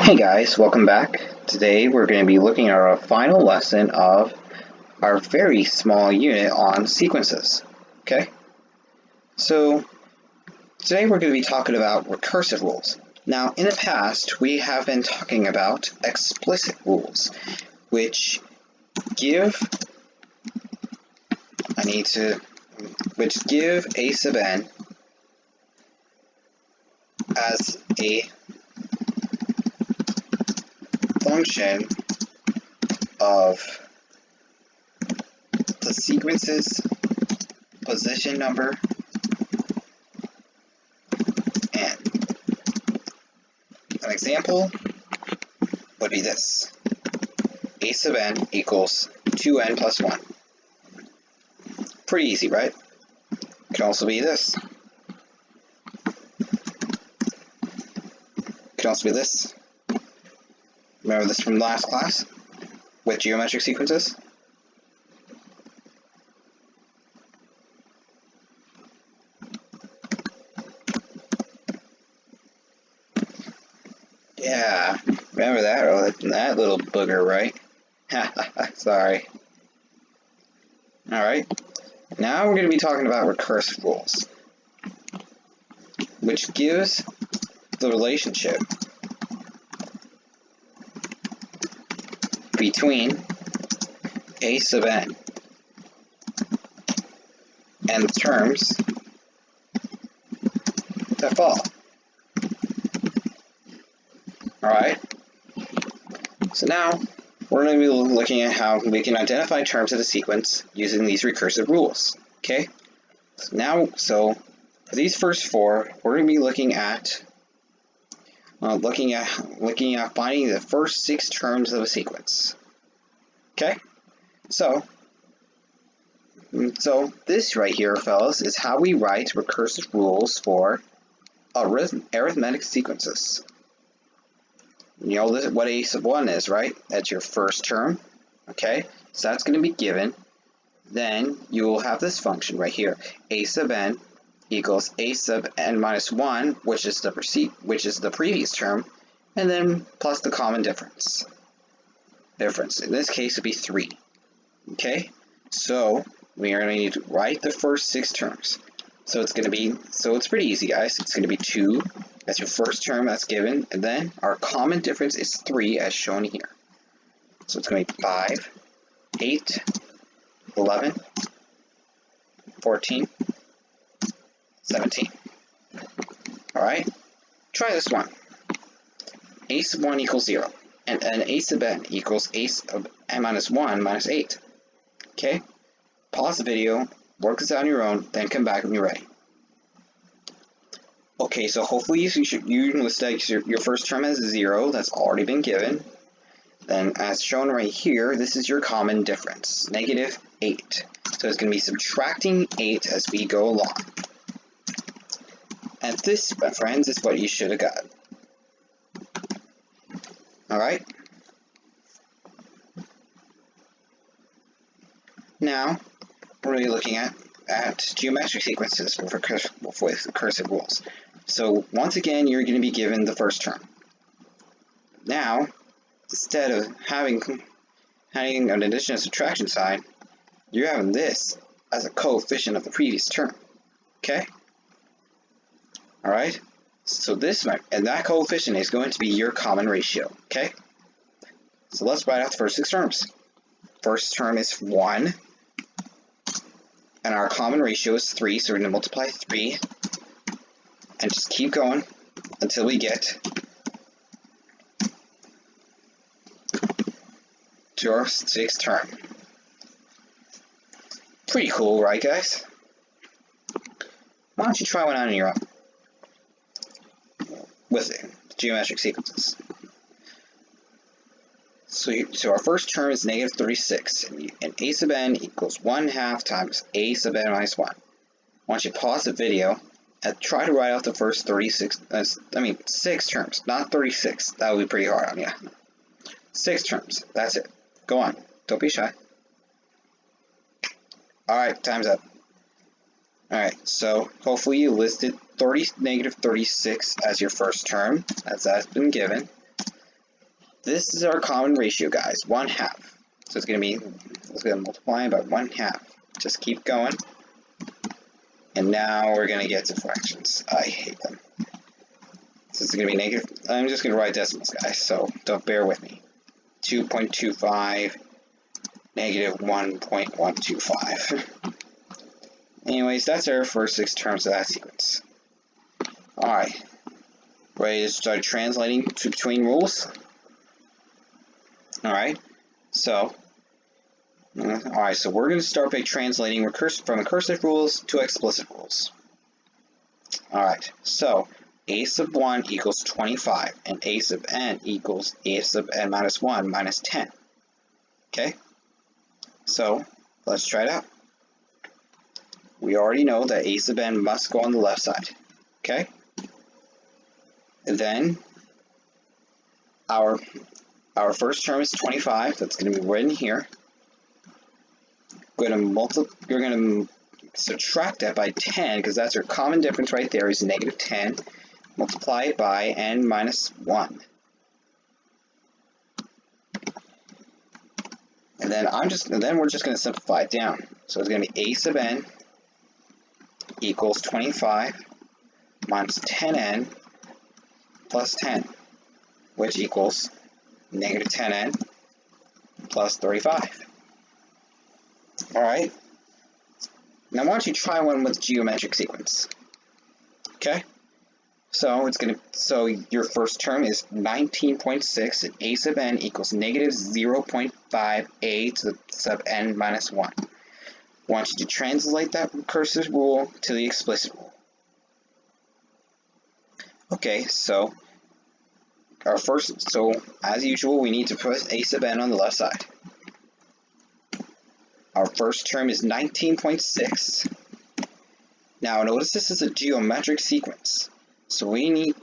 Hey guys, welcome back. Today we're going to be looking at our final lesson of our very small unit on sequences. Okay? So today we're going to be talking about recursive rules. Now in the past we have been talking about explicit rules, which give a sub n as a function of the sequence's position number n. An example would be this: a sub n equals 2n plus 1. Pretty easy, right? It can also be this. It can also be this. Remember this from last class with geometric sequences? Yeah, remember that? Oh, that little booger, right? Sorry. Alright, now we're going to be talking about recursive rules, which gives the relationship between a sub n and the terms that follow. Alright, so now we're going to be looking at how we can identify terms of the sequence using these recursive rules. Okay, so for these first four, we're going to be looking at finding the first 6 terms of a sequence. Okay, so this right here, fellas, is how we write recursive rules for arithmetic sequences. You know what a sub 1 is, right? That's your first term. Okay, so that's going to be given. Then you will have this function right here: a sub n equals a sub n minus 1, which is the previous term, and then plus the common difference. In this case, would be 3. Okay, so we are going to need to write the first 6 terms. So it's pretty easy, guys. It's going to be 2. That's your first term that's given, and then our common difference is 3, as shown here. So it's going to be 5, 8, 11, 14, 17. Alright, try this one. A sub 1 equals 0, and a sub n equals a sub n minus 1 minus 8. Okay, pause the video, work this out on your own, then come back when you're ready. Okay, so hopefully you list your first term as 0, that's already been given. Then, as shown right here, this is your common difference, negative 8. So it's going to be subtracting 8 as we go along. And this, my friends, is what you should have got. Alright? Now, we're going to be looking at geometric sequences with recursive rules. So once again, you're going to be given the first term. Now, instead of having an addition and subtraction sign, you're having this as a coefficient of the previous term. Okay? Alright? So that coefficient is going to be your common ratio. Okay? So let's write out the first 6 terms. First term is 1. And our common ratio is 3, so we're going to multiply 3 and just keep going until we get to our 6th term. Pretty cool, right, guys? Why don't you try one out on your own with geometric sequences? So our first term is negative 36, and a sub n equals 1/2 times a sub n minus 1. I want you to pause the video and try to write out the first 6 terms, not 36. That would be pretty hard on you. 6 terms, that's it. Go on, don't be shy. Alright, time's up. Alright, so hopefully you listed negative 36 as your first term, as that's been given. this is our common ratio, guys, 1/2. So it's going to be, let's go multiply by 1/2. Just keep going. And now we're going to get to fractions. I hate them. So it's going to be negative. I'm just going to write decimals, guys, so don't bear with me. 2.25, negative 1.125. Anyways, that's our first 6 terms of that sequence. Alright. Ready to start translating between rules? Alright. So we're going to start by translating from recursive rules to explicit rules. Alright, so a sub 1 equals 25, and a sub n equals a sub n minus 1 minus 10. Okay? So, let's try it out. We already know that a sub n must go on the left side. Okay? And then, our first term is 25. That's going to be written here. You're going to subtract that by 10, because that's our common difference right there, is negative 10. Multiply it by n minus 1. And then we're just going to simplify it down. So it's going to be a sub n equals 25 minus 10n plus 10, which equals negative 10n plus 35. Alright. Now why don't you try one with geometric sequence? Okay? So your first term is 19.6, and a sub n equals negative 0.5a to the sub n minus 1. I want you to translate that recursive rule to the explicit rule. Okay, so as usual, we need to put a sub n on the left side. Our first term is 19.6. Now notice this is a geometric sequence. So we need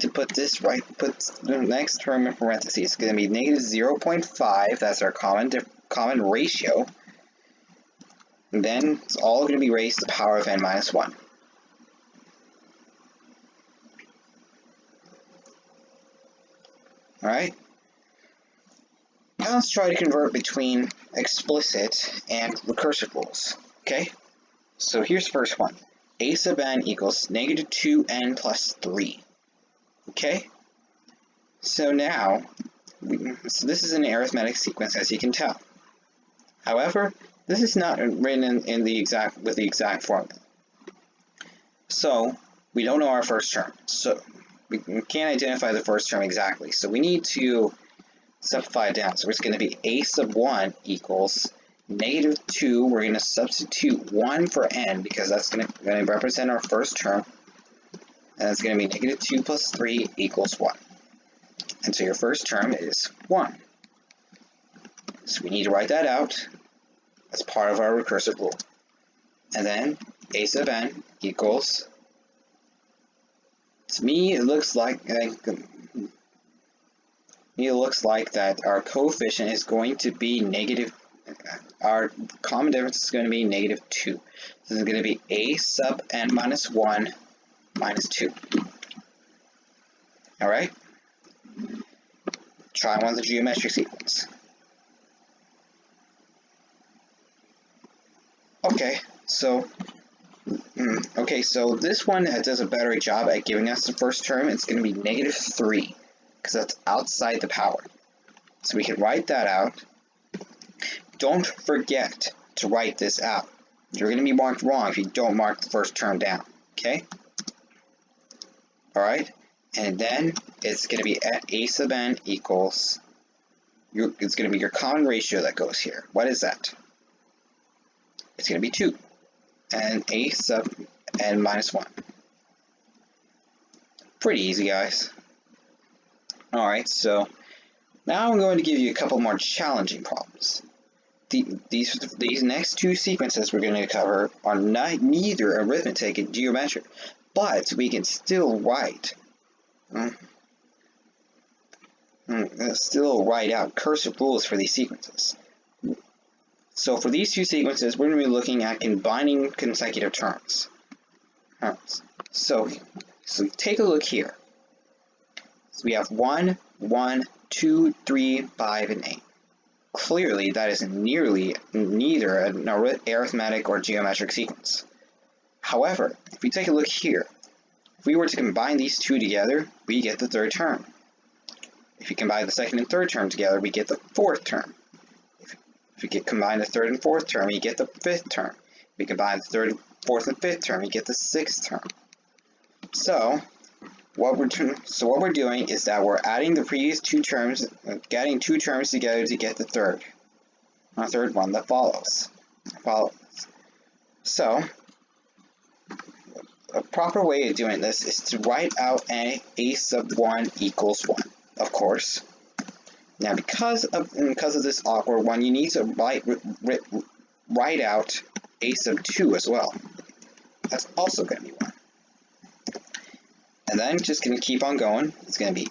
to put the next term in parentheses. It's going to be negative 0.5. That's our common ratio. And then it's all going to be raised to the power of n minus 1. Alright? Now let's try to convert between explicit and recursive rules. Okay? So here's the first one. A sub n equals negative 2n plus 3. Okay? So now, this is an arithmetic sequence, as you can tell. However, this is not written with the exact formula. So, we don't know our first term. So, we can't identify the first term exactly. So we need to simplify it down. So it's going to be a sub 1 equals negative 2. We're going to substitute 1 for n because that's going to represent our first term. And it's going to be negative 2 plus 3 equals 1. And so your first term is 1. So we need to write that out as part of our recursive rule. And then a sub n equals, to me it looks like that our coefficient is going to be negative. Our common difference is going to be negative 2. This is going to be a sub n minus 1 minus 2. Alright? Try one of the geometric sequence. Okay, so this one does a better job at giving us the first term. It's going to be negative 3, because that's outside the power. So we can write that out. Don't forget to write this out. You're going to be marked wrong if you don't mark the first term down. Okay? Alright? And then it's going to be a sub n equals, it's going to be your common ratio that goes here. What is that? It's going to be 2. And a sub n minus 1. Pretty easy, guys. Alright, so now I'm going to give you a couple more challenging problems. These next two sequences we're going to cover are neither arithmetic and geometric, but we can still write out recursive rules for these sequences. So for these two sequences, we're going to be looking at combining consecutive terms. So take a look here. So we have 1, 1, 2, 3, 5, and 8. Clearly, that is neither an arithmetic or geometric sequence. However, if we take a look here, if we were to combine these two together, we get the third term. If you combine the second and third term together, we get the fourth term. If you combine the third and fourth term, you get the fifth term. If you combine the third, fourth, and fifth term, you get the sixth term. So what we're doing is that we're adding the previous two terms, getting two terms together to get the third one that follows. So a proper way of doing this is to write out a sub 1 equals 1, of course. Now, because of this awkward one, you need to write out a sub 2 as well. That's also going to be 1. And then just going to keep on going. It's going to be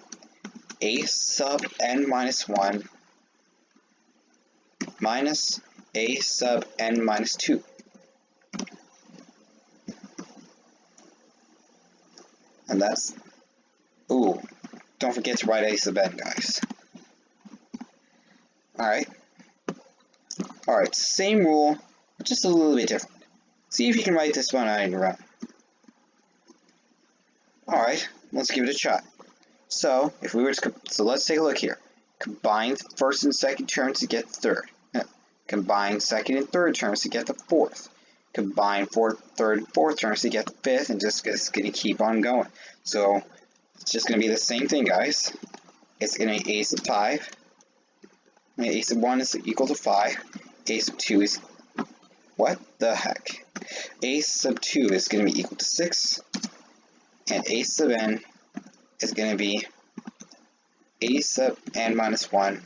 a sub n minus 1 minus a sub n minus 2. And that's, ooh, don't forget to write a sub n, guys. Alright, same rule, but just a little bit different. See if you can write this one out on your own. Alright, let's give it a shot. So, let's take a look here. Combine first and second terms to get the third. Combine second and third terms to get the fourth. Combine third and fourth terms to get the fifth, and just it's going to keep on going. So, it's just going to be the same thing, guys. It's going to be a sub 5. A sub 1 is equal to 5. A sub 2 is... what the heck? A sub 2 is going to be equal to 6. And a sub n is going to be a sub n minus 1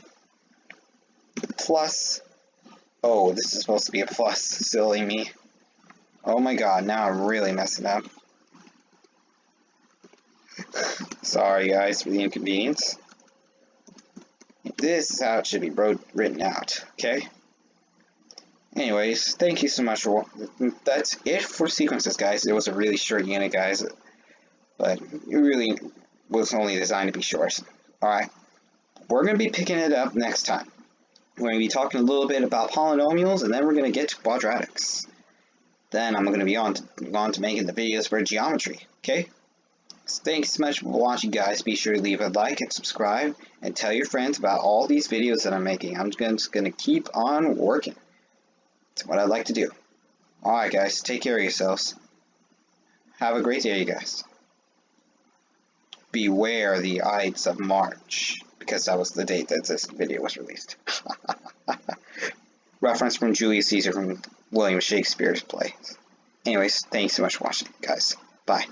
plus... oh, this is supposed to be a plus. Silly me. Oh my god, now I'm really messing up. Sorry guys for the inconvenience. This is how it should be written out, okay? Anyways, thank you so much for... that's it for sequences, guys. It was a really short unit, guys. But it really was only designed to be short. Alright, we're going to be picking it up next time. We're going to be talking a little bit about polynomials, and then we're going to get to quadratics. Then I'm going to be on to making the videos for geometry, okay? So thanks so much for watching, guys. Be sure to leave a like and subscribe, and tell your friends about all these videos that I'm making. I'm just going to keep on working. It's what I like to do. Alright, guys. Take care of yourselves. Have a great day, you guys. Beware the Ides of March, because that was the date that this video was released. Reference from Julius Caesar from William Shakespeare's play. Anyways, thanks so much for watching, guys. Bye.